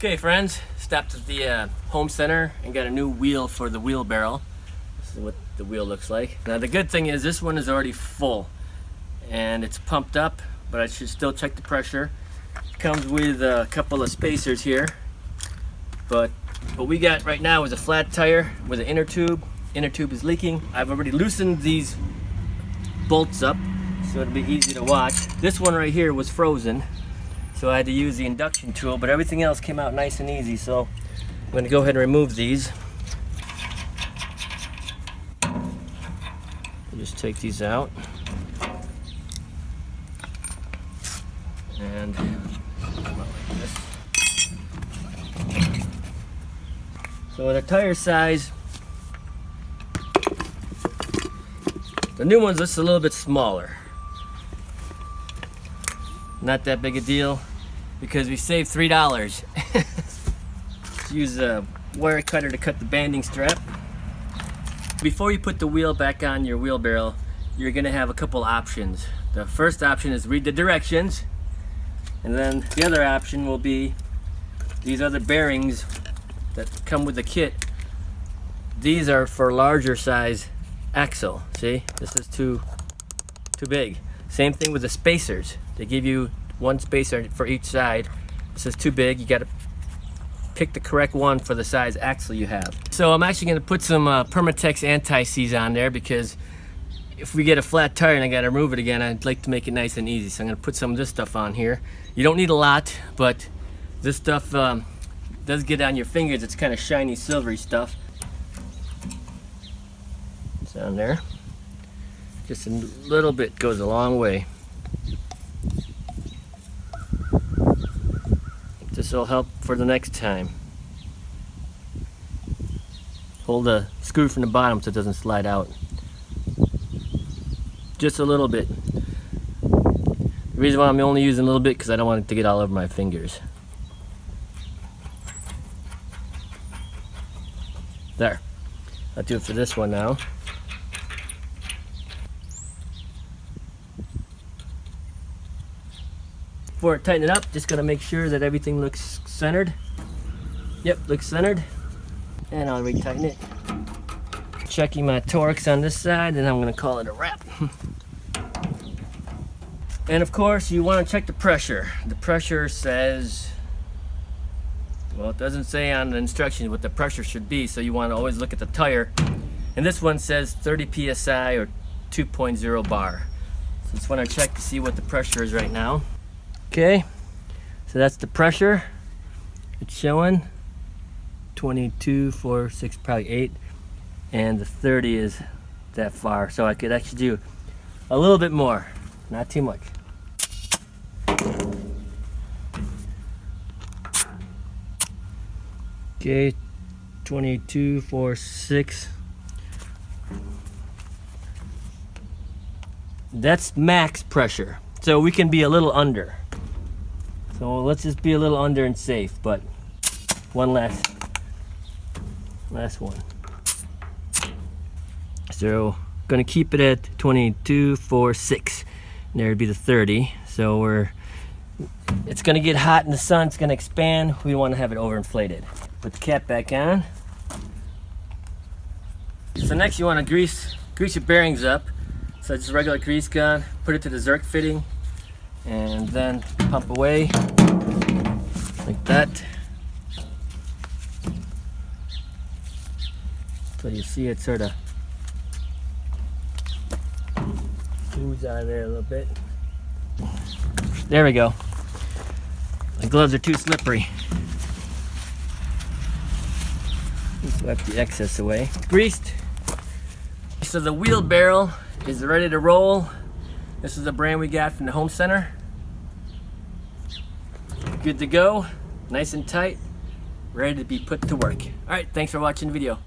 Okay friends, stopped at the home center and got a new wheel for the wheelbarrow. This is what the wheel looks like. Now the good thing is this one is already full and it's pumped up, but I should still check the pressure. It comes with a couple of spacers here, but what we got right now is a flat tire with an inner tube. Inner tube is leaking. I've already loosened these bolts up so it'll be easy to watch. This one right here was frozen, so I had to use the induction tool, but everything else came out nice and easy. So I'm going to go ahead and remove these. Just take these out. And come out like this. So the tire size, the new one's just a little bit smaller. Not that big a deal because we saved $3. Use a wire cutter to cut the banding strap. Before you put the wheel back on your wheelbarrow, you're gonna have a couple options. The first option is read the directions, and then the other option will be these other bearings that come with the kit. These are for larger size axle. See, this is too big. Same thing with the spacers. They give you one spacer for each side. This is too big. You got to pick the correct one for the size axle you have. So I'm actually going to put some Permatex anti-seize on there, because if we get a flat tire and I got to remove it again, I'd like to make it nice and easy. So I'm going to put some of this stuff on here. You don't need a lot, but this stuff does get on your fingers. It's kind of shiny, silvery stuff. It's on there. Just a little bit goes a long way. This will help for the next time. Hold the screw from the bottom so it doesn't slide out. Just a little bit. The reason why I'm only using a little bit because I don't want it to get all over my fingers. There. I'll do it for this one now. Before I tighten it up, just gonna make sure that everything looks centered. Yep, looks centered. And I'll retighten it. Checking my Torx on this side, and I'm gonna call it a wrap. And of course, you wanna check the pressure. The pressure says, well, it doesn't say on the instructions what the pressure should be, so you wanna always look at the tire. And this one says 30 PSI or 2.0 bar. So just wanna check to see what the pressure is right now. Okay, so that's the pressure. It's showing 22, 4, 6, probably 8, and the 30 is that far. So I could actually do a little bit more, not too much. Okay, 22, 4, 6. That's max pressure, so we can be a little under. So let's just be a little under and safe, but one last one. So gonna keep it at 22, 4, 6. And there'd be the 30. So it's gonna get hot in the sun, it's gonna expand. We wanna have it overinflated. Put the cap back on. So next you wanna grease your bearings up. So just regular grease gun, put it to the Zerk fitting, and then pump away like that. So you see it sort of ooze out of there a little bit. There we go. The gloves are too slippery. Just wipe the excess away. Greased. So the wheelbarrow is ready to roll. This is the brand we got from the home center. Good to go, nice and tight, ready to be put to work. All right, thanks for watching the video.